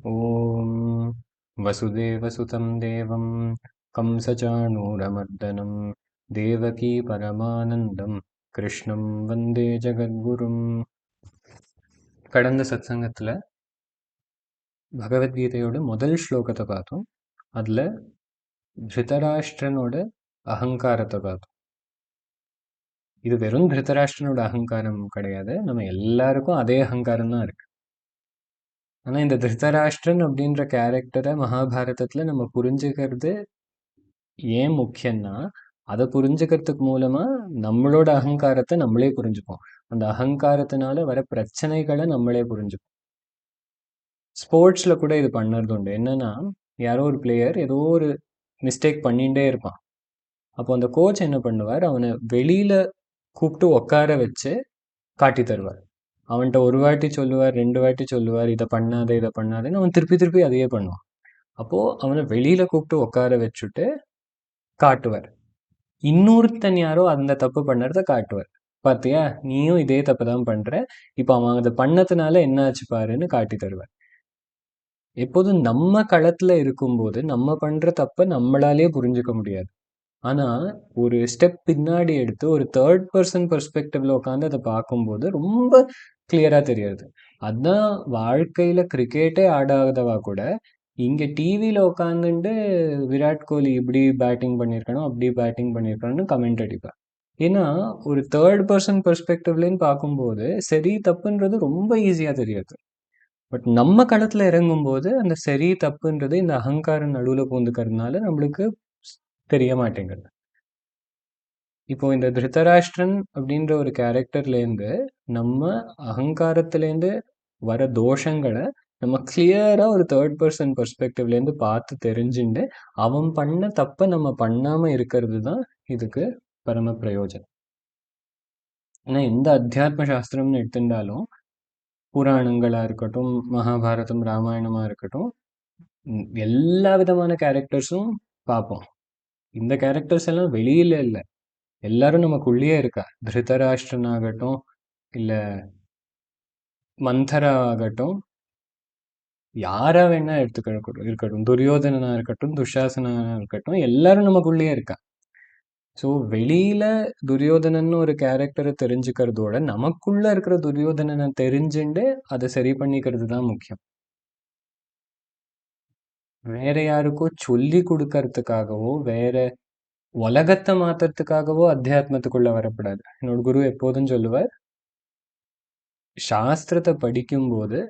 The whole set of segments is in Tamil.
ॐ वसुदेवसुतं देवं कंसचाणूरमर्दनं देवकी परमानन्दं கிருஷ்ணம் வந்தே ஜகத்குரும். கடந்த சத்சங்கத்தில் பகவத்கீதையோட முதல் ஸ்லோகத்தை பார்த்தோம். அதில் திருதராஷ்டிரனோட அகங்காரத்தை பார்த்தோம். இது வெறும் திருதராஷ்டிரனோட அகங்காரம் கிடையாது, நம்ம எல்லாருக்கும் அதே அகங்காரம் தான் இருக்கு. ஆனால் இந்த திருதராஷ்டிரன் அப்படின்ற கேரக்டரை மகாபாரதத்தில் நம்ம புரிஞ்சுக்கிறது ஏன் முக்கியம்னா, அதை புரிஞ்சுக்கிறதுக்கு மூலமா நம்மளோட அகங்காரத்தை நம்மளே புரிஞ்சுப்போம். அந்த அகங்காரத்தினால வர பிரச்சனைகளை நம்மளே புரிஞ்சுப்போம். ஸ்போர்ட்ஸ்ல கூட இது பண்ணுறது உண்டு. என்னன்னா, யாரோ ஒரு பிளேயர் ஏதோ ஒரு மிஸ்டேக் பண்ணிகிட்டே இருப்பான். அப்போ அந்த கோச் என்ன பண்ணுவார், அவனை வெளியில கூப்பிட்டு உட்கார வச்சு காட்டி தருவார். அவன்கிட்ட ஒரு வாட்டி சொல்லுவார், 2 வாட்டி சொல்லுவார், இதை பண்ணாத இதை பண்ணாதேன்னு. அவன் திருப்பி திருப்பி அதையே பண்ணுவான். அப்போ அவனை வெளியில கூப்பிட்டு உட்கார வச்சுட்டு காட்டுவார். இன்னொருத்தன் யாரோ அந்த தப்பு பண்ணுறத காட்டுவார். பார்த்தியா, நீயும் இதே தப்பு தான் பண்ற, இப்போ அவன் அதை பண்ணதுனால என்ன ஆச்சு பாருன்னு காட்டி தருவார். எப்போதும் நம்ம களத்துல இருக்கும்போது நம்ம பண்ற தப்பை நம்மளாலே புரிஞ்சுக்க முடியாது. ஆனா ஒரு ஸ்டெப் பின்னாடி எடுத்து ஒரு தேர்ட் பர்சன் பெர்ஸ்பெக்டிவ்ல உட்காந்து அதை பார்க்கும்போது ரொம்ப கிளியரா தெரியாது. அதான் வாழ்க்கையில கிரிக்கெட்டே ஆடாதவா கூட இங்க டிவியில உட்காந்துட்டு விராட் கோலி இப்படி பேட்டிங் பண்ணியிருக்கணும் அப்படி பேட்டிங் பண்ணியிருக்கணும்னு கமெண்ட் அடிப்பேன். ஏன்னா ஒரு தேர்ட் பர்சன் பெர்ஸ்பெக்டிவ்லன்னு பார்க்கும்போது சரி தப்புன்றது ரொம்ப ஈஸியா தெரியாது. பட் நம்ம களத்துல இறங்கும்போது அந்த சரி தப்புன்றது இந்த அகங்காரம் நடுவுல பூந்துக்கிறதுனால நம்மளுக்கு தெரிய மாட்டேங்குது. இப்போ இந்த திருதராஷ்டிரன் அப்படின்ற ஒரு கேரக்டர்லேருந்து நம்ம அகங்காரத்திலேருந்து வர தோஷங்களை நம்ம கிளியரா ஒரு தேர்ட் பர்சன் பெர்ஸ்பெக்டிவ்லேருந்து பார்த்து தெரிஞ்சுட்டு அவன் பண்ண தப்பை நம்ம பண்ணாம இருக்கிறது தான் இதுக்கு பரம பிரயோஜனம். ஏன்னா எந்த அத்தியாத்ம சாஸ்திரம்னு எடுத்துட்டாலும் புராணங்களா இருக்கட்டும், மகாபாரதம் ராமாயணமா இருக்கட்டும், எல்லா விதமான கேரக்டர்ஸும் பார்ப்போம். இந்த கேரக்டர்ஸ் எல்லாம் வெளியில இல்லை, எல்லாரும் நமக்குள்ளேயே இருக்கா. திருதராஷ்டிரன் ஆகட்டும், இல்ல மந்தரா ஆகட்டும், யாரா வேணா இருக்கட்டும், துரியோதனனா இருக்கட்டும், துஷாசனா இருக்கட்டும், எல்லாரும் நமக்குள்ளேயே இருக்கா. ஸோ வெளியில துரியோதனன்னு ஒரு கேரக்டரை தெரிஞ்சுக்கிறதோட நமக்குள்ள இருக்கிற துரியோதனனை தெரிஞ்சுண்டு அதை சரி பண்ணிக்கிறது தான் முக்கியம். வேற யாருக்கோ சொல்லி கொடுக்கறதுக்காகவோ வேற உலகத்தை மாத்துறதுக்காகவோ அத்தியாத்மத்துக்குள்ள வரக்கூடாது. என்னோட குரு எப்போதும் சொல்லுவார், சாஸ்திரத்தை படிக்கும்போது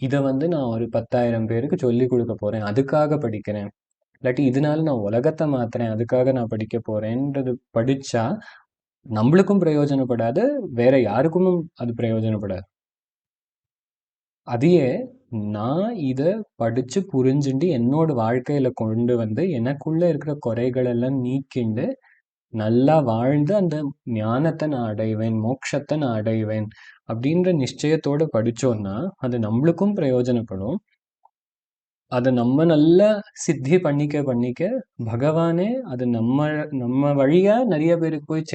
இதை நான் ஒரு 10,000 பேருக்கு சொல்லி கொடுக்க போறேன், அதுக்காக படிக்கிறேன், இல்லாட்டி இதனால நான் உலகத்தை மாத்துறேன் அதுக்காக நான் படிக்க போறேன்றது படிச்சா நம்மளுக்கும் பிரயோஜனப்படாது, வேற யாருக்கும் அது பிரயோஜனப்படாது. அதையே நான் இதை படிச்சு புரிஞ்சுட்டு என்னோட வாழ்க்கையில கொண்டு வந்து எனக்குள்ள இருக்கிற குறைகள் எல்லாம் நீக்கிண்டு நல்லா வாழ்ந்து அந்த ஞானத்தை நான் அடைவேன், மோட்சத்தை நான் அடைவேன் அப்படின்ற நிச்சயத்தோட படிச்சோம்னா அது நம்மளுக்கும் பிரயோஜனப்படும். அதை நம்ம நல்லா சித்தி பண்ணிக்க பகவானே அது நம்ம நம்ம வழியா நிறைய பேருக்கு போய்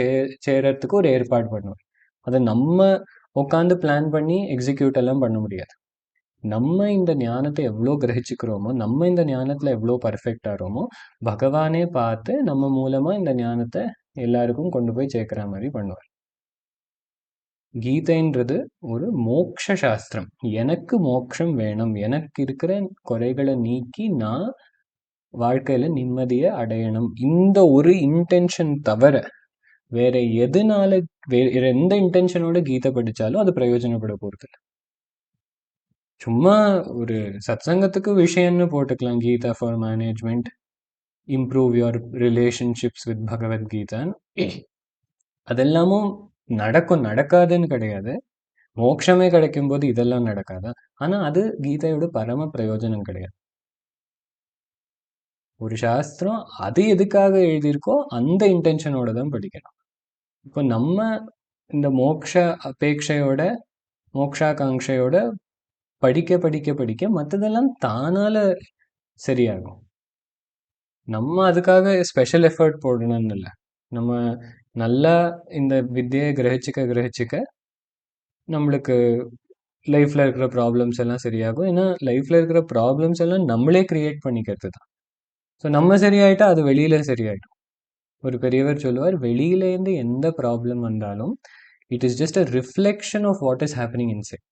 சேரத்துக்கு ஒரு ஏற்பாடு பண்ணுவார். அதை நம்ம உட்காந்து பிளான் பண்ணி எக்ஸிக்யூட் எல்லாம் பண்ண முடியாது. நம்ம இந்த ஞானத்தை எவ்வளோ கிரகிச்சுக்கிறோமோ, நம்ம இந்த ஞானத்துல எவ்வளோ பர்ஃபெக்ட் ஆகிறோமோ, பகவானே பார்த்து நம்ம மூலமா இந்த ஞானத்தை எல்லாருக்கும் கொண்டு போய் சேர்க்கிற மாதிரி பண்ணுவார். கீதைன்றது ஒரு மோக்ஷ சாஸ்திரம். எனக்கு மோட்சம் வேணும், எனக்கு இருக்கிற குறைகளை நீக்கி நான் வாழ்க்கையில நிம்மதியை அடையணும், இந்த ஒரு இன்டென்ஷன் தவிர வேற எதனால வேற எந்த இன்டென்ஷனோட கீதை படிச்சாலும் அது பிரயோஜனப்பட போறது இல்லை. சும்மா ஒரு சத்சங்கத்துக்கு விஷயம்னு போட்டுக்கலாம், Gita for management, improve your relationships with பகவத்கீதான். அதெல்லாமும் நடக்கும், நடக்காதுன்னு கிடையாது. மோட்சமே கிடைக்கும் போது இதெல்லாம் நடக்காதா? ஆனா அது கீதையோட பரம பிரயோஜனம் கிடையாது. ஒரு சாஸ்திரம் அது எதுக்காக எழுதியிருக்கோ அந்த இன்டென்ஷனோட தான் படிக்கணும். இப்போ நம்ம இந்த மோக்ஷ அபேட்சையோட மோக்ஷாகாங்கையோட படிக்க படிக்க படிக்க மற்றதெல்லாம் தானால சரியாகும். நம்ம அதுக்காக ஸ்பெஷல் எஃபர்ட் போடணும்னு இல்லை. நம்ம நல்லா இந்த வித்தியை கிரகிச்சிக்க நம்மளுக்கு லைஃப்ல இருக்கிற ப்ராப்ளம்ஸ் எல்லாம் சரியாகும். ஏன்னா லைஃப்ல இருக்கிற ப்ராப்ளம்ஸ் எல்லாம் நம்மளே கிரியேட் பண்ணிக்கிறது தான். ஸோ நம்ம சரியாயிட்டா அது வெளியில சரியாயிடும். ஒரு பெரியவர் சொல்லுவார், வெளியிலேருந்து எந்த ப்ராப்ளம் வந்தாலும் it is just a reflection of what is happening inside.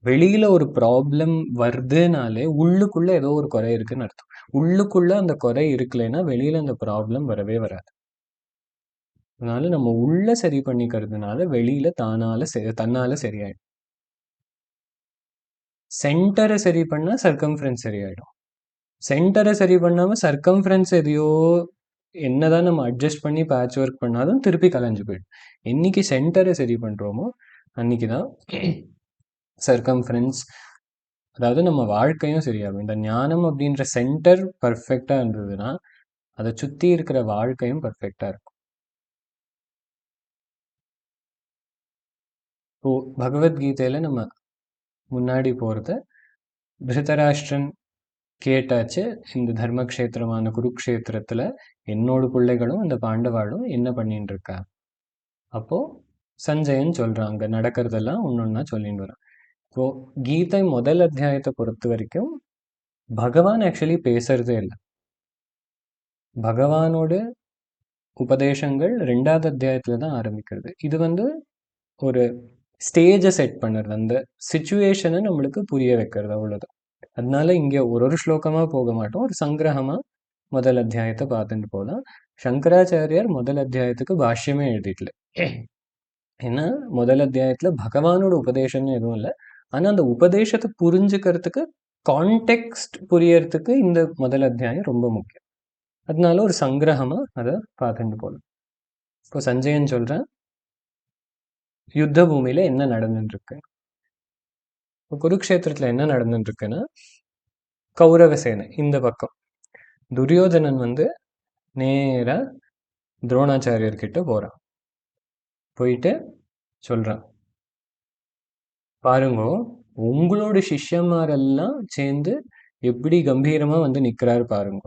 வெளியில ஒரு ப்ராப்ளம் வருதுனாலே உள்ளுக்குள்ள ஏதோ ஒரு குறை இருக்குன்னு அர்த்தம். உள்ளுக்குள்ள அந்த குறை இருக்கலைன்னா வெளியில அந்த ப்ராப்ளம் வரவே வராது. அதனால நம்ம உள்ள சரி பண்ணிக்கிறதுனால வெளியில தன்னால சரியாயிடும். சென்டரை சரி பண்ணா சர்க்கம்ஃபரன்ஸ் சரியாயிடும். சென்டரை சரி பண்ணாம சர்க்கம்ஃபரன்ஸ் எதையோ என்னதான் நம்ம அட்ஜஸ்ட் பண்ணி பேட்ச் ஒர்க் பண்ணாலும் திருப்பி கலைஞ்சு போயிடும். என்னைக்கு சென்டரை சரி பண்றோமோ அன்னைக்கு தான் சர்க்கம்ஃபரன்ஸ், அதாவது நம்ம வாழ்க்கையும் சரியாகும். இந்த ஞானம் அப்படின்ற சென்டர் பர்ஃபெக்டா இருந்ததுன்னா அதை சுத்தி இருக்கிற வாழ்க்கையும் பர்ஃபெக்டா இருக்கும். இப்போ பகவத்கீதையில நம்ம முன்னாடி போறத திருதராஷ்டிரன் கேட்டாச்சு, இந்த தர்மக்ஷேத்திரமான குருக்ஷேத்திரத்துல என்னோட பிள்ளைகளும் அந்த பாண்டவாளும் என்ன பண்ணிட்டு இருக்கா. அப்போ சஞ்சயன் சொல்றான், அங்க நடக்கிறதெல்லாம் ஒன்னொன்னா சொல்லிட்டு வரான். இப்போ கீதை முதல் அத்தியாயத்தை பொறுத்த வரைக்கும் பகவான் ஆக்சுவலி பேசுறதே இல்லை. பகவானோட உபதேசங்கள் 2வது அத்தியாயத்துல தான் ஆரம்பிக்கிறது. இது ஒரு ஸ்டேஜை செட் பண்ணுறது, அந்த சிச்சுவேஷனை நம்மளுக்கு புரிய வைக்கிறது, அவ்வளோதான். அதனால இங்க ஒரு ஸ்லோகமா போக மாட்டோம், ஒரு சங்கிரகமா முதல் அத்தியாயத்தை பார்த்துட்டு போகலாம். சங்கராச்சாரியார் முதல் அத்தியாயத்துக்கு பாஷ்யமே எழுதிக்கல. ஏன்னா முதல் அத்தியாயத்துல பகவானோட உபதேசம்னு எதுவும் இல்லை. ஆனா அந்த உபதேசத்தை புரிஞ்சுக்கிறதுக்கு, கான்டெக்ஸ்ட் புரியறதுக்கு இந்த முதல் அத்தியாயம் ரொம்ப முக்கியம். அதனால ஒரு சங்கிரகமா அதை பார்த்துட்டு போகலாம். இப்போ சஞ்சயன் சொல்றேன், யுத்த பூமியில என்ன நடந்துட்டு இருக்கு. இப்போ குருக்ஷேத்திரத்துல என்ன நடந்துட்டு இருக்குன்னா, கௌரவ சேனை இந்த பக்கம், துரியோதனன் நேரா துரோணாச்சாரியர் கிட்ட போறான். போயிட்டு சொல்றான், பாருங்கோ, உங்களோட சிஷ்யமாரெல்லாம் சேர்ந்து எப்படி கம்பீரமா நிக்கிறாரு பாருங்க.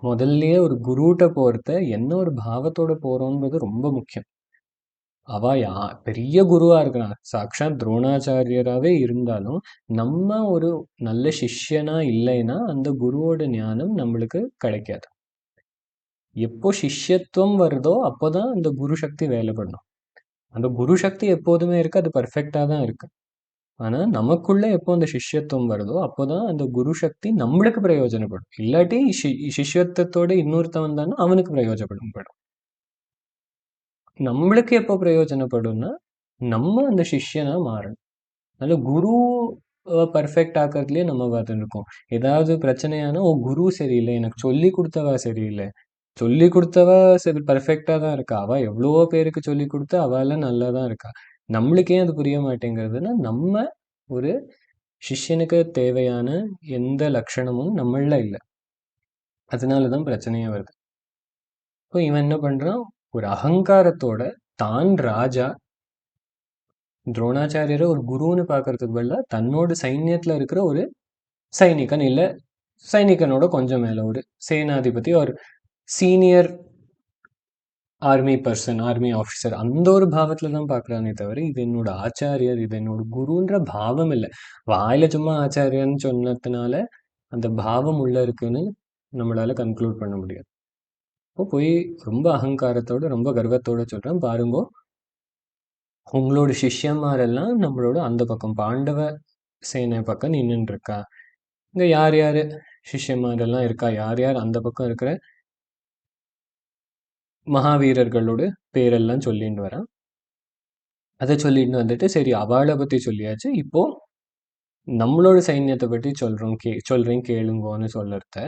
முதல்லயே ஒரு குருட்ட போறத என்ன ஒரு பாவத்தோட போறோம்ன்றது ரொம்ப முக்கியம். அவ பெரிய குருவா இருக்கலாம், சாக்ஷாத் துரோணாச்சாரியராகவே இருந்தாலும் நம்ம ஒரு நல்ல சிஷ்யனா இல்லைன்னா அந்த குருவோட ஞானம் நம்மளுக்கு கிடைக்காது. எப்போ சிஷ்யத்துவம் வருதோ அப்போதான் அந்த குரு சக்தி வேலை பண்ணும். அந்த குரு சக்தி எப்போதுமே இருக்கு, அது பர்ஃபெக்டா தான் இருக்கு. ஆனா நமக்குள்ள எப்போ அந்த சிஷ்யத்துவம் வருதோ அப்போதான் அந்த குரு சக்தி நம்மளுக்கு பிரயோஜனப்படும். இல்லாட்டி சிஷ்யத்துவத்தோட இன்னொருத்தவன் தானே அவனுக்கு பிரயோஜனப்படும். நம்மளுக்கு எப்போ பிரயோஜனப்படும்னா நம்ம அந்த சிஷ்யனா மாறணும். அதனால குரு பர்ஃபெக்ட் ஆக்கிறதுலயே நம்ம பார்த்துருக்கோம். ஏதாவது பிரச்சனையானா, ஓ குரு சரியில்லை, எனக்கு சொல்லி கொடுத்தவா சரியில்லை. சொல்லி கொடுத்தவ சரி பர்ஃபெக்டா தான் இருக்கா, அவ எவ்வளவோ பேருக்கு சொல்லி கொடுத்து அவெல்லாம் நல்லா தான் இருக்கா. நம்மளுக்கே அது புரிய மாட்டேங்கிறதுனா நம்ம ஒரு சிஷ்யனுக்கு தேவையான எந்த லட்சணமும் நம்மள இல்லை. அதனாலதான் பிரச்சனையே வருது. இப்போ இவன் என்ன பண்றான், ஒரு அகங்காரத்தோட தான் ராஜா, துரோணாச்சாரியரை ஒரு குருன்னு பார்க்கறதுக்கு பதிலாக தன்னோட சைன்யத்துல இருக்கிற ஒரு சைனிகன், இல்ல சைனிகனோட கொஞ்சம் மேல ஒரு சேனாதிபதி, ஒரு senior army person, army officer, அந்த ஒரு பாவத்துல தான் பார்க்கறானே தவிர இது என்னோட ஆச்சாரியர், இது என்னோட குருன்ற பாவம் இல்லை. வாயில சும்மா ஆச்சாரியன்னு சொன்னதுனால அந்த பாவம் உள்ள இருக்குன்னு நம்மளால கன்க்ளூட் பண்ண முடியாது. இப்போ போய் ரொம்ப அகங்காரத்தோட ரொம்ப கர்வத்தோட சொல்றான், பாருங்கோ, உங்களோட சிஷ்யன்மாரெல்லாம் நம்மளோட அந்த பக்கம் பாண்டவ சேனை பக்கம் நின்றுட்டு இருக்கா. இங்க யார் யாரு சிஷ்யன்மாரெல்லாம் இருக்கா, யார் யார் அந்த பக்கம் இருக்கிற மகாவீரர்களோட பேரெல்லாம் சொல்லிட்டு வரான். அதை சொல்லிட்டு சரி அவளை பத்தி சொல்லியாச்சு, இப்போ நம்மளோட சைன்யத்தை பற்றி சொல்றேன் கேளுங்கோன்னு சொல்லறத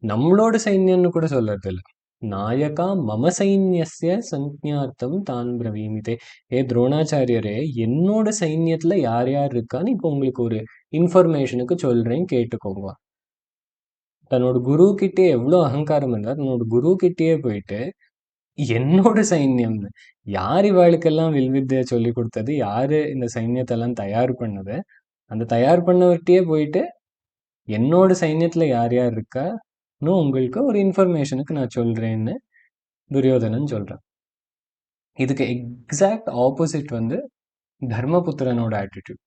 நம்மளோட சைன்யம்னு கூட சொல்றது இல்லை. நாயகா மம சைன்யஸ்ய சஞ்ஞார்த்தம் தான் பிரவீமிதே. ஏ துரோணாச்சாரியரே, என்னோட சைன்யத்துல யார் யார் இருக்கான்னு இப்போ உங்களுக்கு ஒரு இன்ஃபர்மேஷனுக்கு சொல்றேன், கேட்டுக்கோங்க. தன்னோட குரு கிட்டே எவ்வளவு அகங்காரம் இருந்தா, தன்னோட குரு கிட்டேயே போயிட்டு என்னோட சைன்யம்னு, யார் இவாளுக்கெல்லாம் வில்வித்தைய சொல்லி கொடுத்தது, யாரு இந்த சைன்யத்தெல்லாம் தயார் பண்ணது, அந்த தயார் பண்ணவர்கிட்டயே போயிட்டு என்னோட சைன்யத்துல யார் யார் இருக்கான்னு உங்களுக்கு ஒரு இன்ஃபர்மேஷனுக்கு நான் சொல்றேன்னு துரியோதனன் சொல்றான். இதுக்கு எக்ஸாக்ட் ஆப்போசிட் தர்மபுத்திரனோட ஆட்டிடியூட்.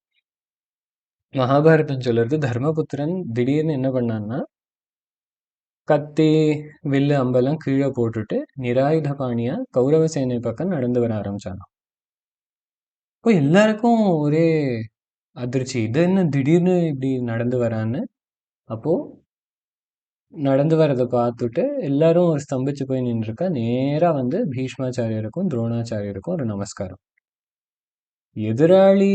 மகாபாரதம் சொல்றது தர்மபுத்திரன் திடீர்னு என்ன பண்ணான்னா, கத்தி, வில்லு, அம்பெல்லாம் கீழே போட்டுட்டு நிராயுத பாணியா கௌரவ சேனை பக்கம் நடந்து வர ஆரம்பிச்சானாம். இப்போ எல்லாருக்கும் ஒரே அதிர்ச்சி. இது என்ன திடீர்னு இப்படி நடந்து வரான்னு. அப்போ நடந்து வரத பார்த்துட்டு எல்லாரும் ஸ்தம்பிச்சு போய் நின்றுருக்கா. நேரா வந்து பீஷ்மாச்சாரியருக்கும் துரோணாச்சாரியருக்கும் ஒரு நமஸ்காரம். எதிராளி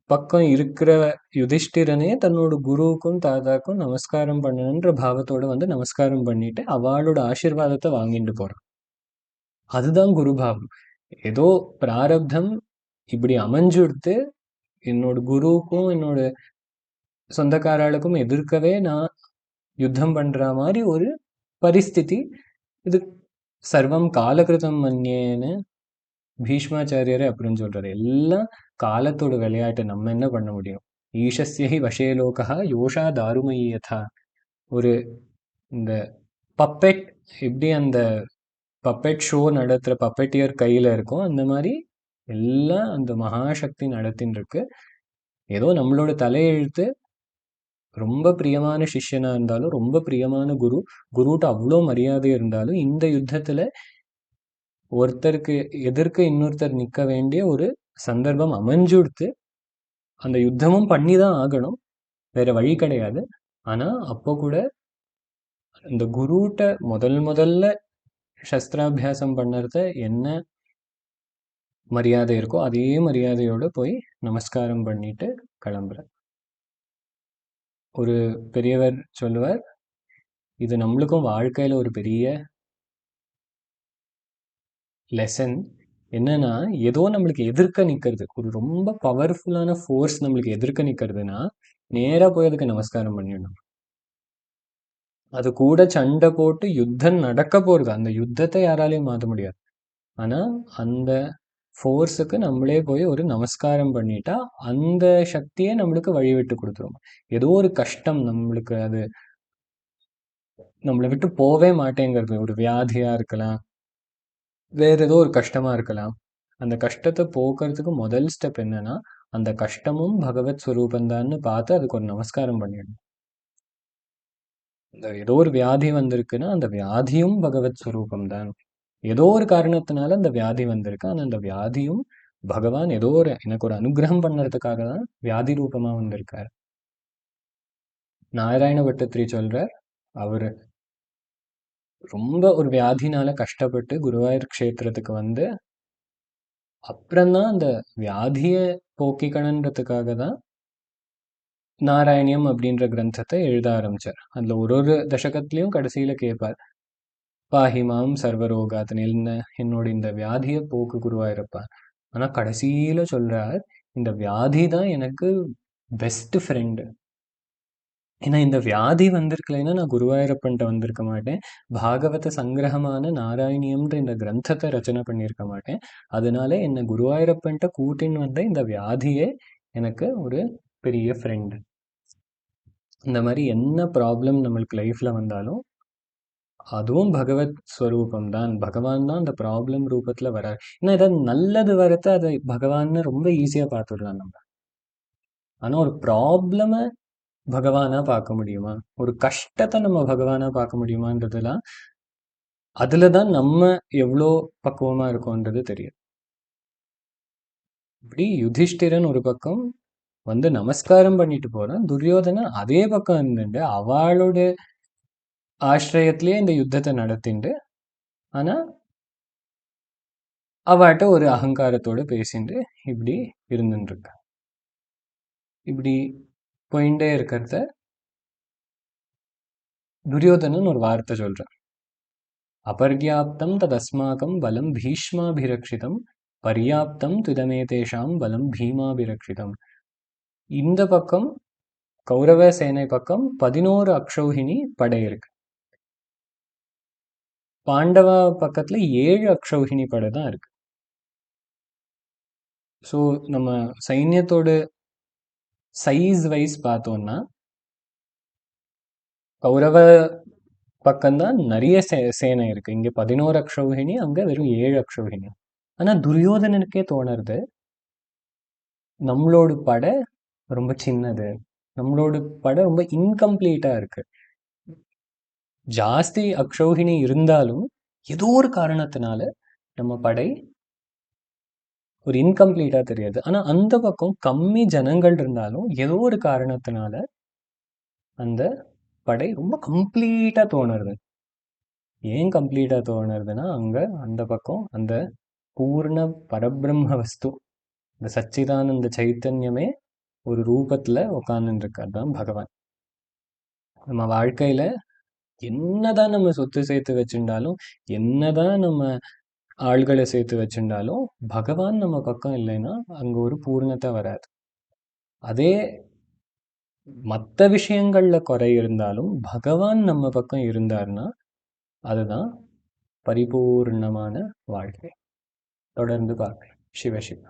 பக்கம் இருக்கிற யுதிஷ்டிரனே தன்னோட குருவுக்கும் தாத்தாக்கும் நமஸ்காரம் பண்ணணுன்ற பாவத்தோட வந்து நமஸ்காரம் பண்ணிட்டு அவளோட ஆசீர்வாதத்தை வாங்கிட்டு போறான். அதுதான் குருபாவம். ஏதோ பிராரப்தம் இப்படி அமைஞ்சுடுத்து என்னோட குருவுக்கும் என்னோட சொந்தக்காரர்களுக்கும் எதிர்க்கவே நான் யுத்தம் பண்ற மாதிரி ஒரு பரிஸ்திதி. இது சர்வம் காலகிருதம் மன்யேன்னு பீஷ்மாச்சாரியரே அப்படின்னு சொல்றாரு. எல்லாம் காலத்தோட விளையாட்டு. நம்ம என்ன பண்ண முடியும்? ஈஷஸ்யஹி வசேலோகா யோஷா தாருமயி யதா. ஒரு இந்த பப்பெட் எப்படி அந்த பப்பெட் ஷோ நடத்துற பப்பெட்டியர் கையில இருக்கும், அந்த மாதிரி எல்லாம் அந்த மகாசக்தி நடத்தின்னு இருக்கு. ஏதோ நம்மளோட தலையெழுத்து ரொம்ப பிரியமான சிஷ்யனா இருந்தாலும், ரொம்ப பிரியமான குருட்ட அவ்வளோ மரியாதை இருந்தாலும், இந்த யுத்தத்துல ஒருத்தருக்கு எதிர்க்க இன்னொருத்தர் நிக்க வேண்டிய ஒரு சந்தர்ப்பம் அமைஞ்சுடுத்து. அந்த யுத்தமும் பண்ணி தான் ஆகணும், வேற வழி கிடையாது. ஆனா அப்போ கூட இந்த குருட்ட முதல்ல சஸ்திராபியாசம் பண்ணறத என்ன மரியாதை இருக்கோ அதே மரியாதையோட போய் நமஸ்காரம் பண்ணிட்டு கிளம்புற. ஒரு பெரியவர் சொல்லுவார், இது நம்மளுக்கும் வாழ்க்கையில ஒரு பெரிய லெசன். என்னன்னா, ஏதோ நம்மளுக்கு எதிர்க்க நிக்கிறது, ஒரு ரொம்ப பவர்ஃபுல்லான ஃபோர்ஸ் நம்மளுக்கு எதிர்க்க நிக்கிறதுனா நேரா போய் அதுக்கு நமஸ்காரம் பண்ணிடணும். அது கூட சண்டை போட்டு யுத்தம் நடக்க போறது, அந்த யுத்தத்தை யாராலையும் மாற்ற முடியாது. ஆனா அந்த ஃபோர்ஸுக்கு நம்மளே போய் ஒரு நமஸ்காரம் பண்ணிட்டா அந்த சக்தியே நம்மளுக்கு வழிவிட்டு கொடுத்துரும். ஏதோ ஒரு கஷ்டம் நம்மளுக்கு அது நம்மளை விட்டு போவே மாட்டேங்கிறது, ஒரு வியாதியா இருக்கலாம், வேற ஏதோ ஒரு கஷ்டமா இருக்கலாம். அந்த கஷ்டத்தை போக்குறதுக்கு முதல் ஸ்டெப் என்னன்னா, அந்த கஷ்டமும் பகவத் ஸ்வரூபந்தான்னு பார்த்து அதுக்கு ஒரு நமஸ்காரம் பண்ணிடணும். இந்த ஏதோ ஒரு வியாதி வந்திருக்குன்னா அந்த வியாதியும் பகவத் ஸ்வரூபம் தான். ஏதோ ஒரு காரணத்தினால அந்த வியாதி வந்திருக்கு, ஆனா அந்த வியாதியும் பகவான் ஏதோ ஒரு எனக்கு ஒரு அனுகிரகம் பண்ணுறதுக்காக தான் வியாதி ரூபமா வந்திருக்காரு. நாராயண பட்டத்திரி சொல்றார், அவரு ரொம்ப ஒரு வியாதினால கஷ்டப்பட்டு குருவாயூர் க்ஷேத்திரத்துக்கு வந்து அப்புறம்தான் அந்த வியாதியை போக்கிக்கணுன்றதுக்காக தான் நாராயணியம் அப்படின்ற கிரந்தத்தை எழுத ஆரம்பிச்சார். அதுல ஒரு ஒரு தசகத்திலையும் கடைசியில கேட்பார், பாஹிமாம் சர்வரோகாத், என்னோட இந்த வியாதியை போக்கு குருவாயிருப்பா. ஆனா கடைசியில சொல்றார், இந்த வியாதி தான் எனக்கு பெஸ்ட் ஃப்ரெண்டு. ஏன்னா இந்த வியாதி வந்திருக்கலைன்னா நான் குருவாயூரப்பன்ட்ட வந்திருக்க மாட்டேன், பாகவத சங்கிரகமான நாராயணியம்ன்ற இந்த கிரந்தத்தை ரச்சனை பண்ணியிருக்க மாட்டேன். அதனால என்னை குருவாயூரப்பன்ட்ட கூட்டின்னு வந்த இந்த வியாதியே எனக்கு ஒரு பெரிய ஃப்ரெண்டு. இந்த மாதிரி என்ன ப்ராப்ளம் நம்மளுக்கு லைஃப்ல வந்தாலும் அதுவும் பகவத் ஸ்வரூபம் தான், பகவான் தான் அந்த ப்ராப்ளம் ரூபத்துல வரார். ஏன்னா ஏதாவது நல்லது வரத்த அதை பகவான்னு ரொம்ப ஈஸியா பார்த்துடலாம் நம்ம. ஆனா ஒரு ப்ராப்ளம பகவானா பார்க்க முடியுமா, ஒரு கஷ்டத்தை நம்ம பகவானா பார்க்க முடியுமான்றதுலாம் அதுலதான் நம்ம எவ்வளோ பக்குவமா இருக்கோன்றது தெரியும். இப்படி யுதிஷ்டிரன் ஒரு பக்கம் வந்து நமஸ்காரம் பண்ணிட்டு போறான், துரியோதனன் அதே பக்கம் இருந்துட்டு அவளோட ஆசிரயத்திலேயே இந்த யுத்தத்தை நடத்திண்டு, ஆனா அவாட்ட ஒரு அகங்காரத்தோட பேசிட்டு இப்படி இருந்துட்டு இருக்க. இப்படி போயிட்டே இருக்கிறத துரியோதனன் ஒரு வார்த்தை சொல்றான், அபர்யாப்தம் ததஸ்மாகம் பலம் பீஷ்மாபிரக்ஷிதம் பர்யாப்தம் துதமேதேஷாம் பலம் பீமாபிரக்ஷிதம். இந்த பக்கம் கௌரவ சேனை பக்கம் 11 அக்ஷௌஹிணி படை இருக்கு, பாண்டவா பக்கத்துல 7 அக்ஷௌஹிணி படை தான் இருக்கு. ஸோ நம்ம சைன்யத்தோட சைஸ் வைஸ் பார்த்தோம்னா கௌரவ பக்கம்தான் நிறைய சேனை இருக்கு. இங்க 11 அக்ஷௌஹிணி, அங்க வெறும் 7 அக்ஷௌஹிணி. ஆனா துரியோதனனுக்கே தோணுறது, நம்மளோட படை ரொம்ப சின்னது, நம்மளோட படை ரொம்ப இன்கம்ப்ளீட்டா இருக்கு. ஜாஸ்தி அக்ஷௌஹிணி இருந்தாலும் ஏதோ ஒரு காரணத்தினால நம்ம படை ஒரு இன்கம்ப்ளீட்டா தெரியாது. ஆனா அந்த பக்கம் கம்மி ஜனங்கள் இருந்தாலும் ஏதோ ஒரு காரணத்தினால அந்த படை ரொம்ப கம்ப்ளீட்டா தோணுறது. ஏன் கம்ப்ளீட்டா தோணுறதுன்னா, அங்க அந்த பக்கம் அந்த பூர்ண பரபிரம்ம வஸ்து, இந்த சச்சிதானந்த சைத்தன்யமே ஒரு ரூபத்துல உட்கார்ந்துட்டு இருக்கார் தான் பகவான். நம்ம வாழ்க்கையில என்னதான் நம்ம சொத்து சேர்த்து வச்சுட்டாலும், என்னதான் நம்ம ஆள்களை சேர்த்து வச்சுட்டாலும், பகவான் நம்ம பக்கம் இல்லைன்னா அங்க ஒரு பூர்ணத்தை வராது. அதே மற்ற விஷயங்கள்ல குறை இருந்தாலும் பகவான் நம்ம பக்கம் இருந்தார்னா அதுதான் பரிபூர்ணமான வாழ்க்கை. தொடர்ந்து பார்க்கலாம். சிவ சிவ.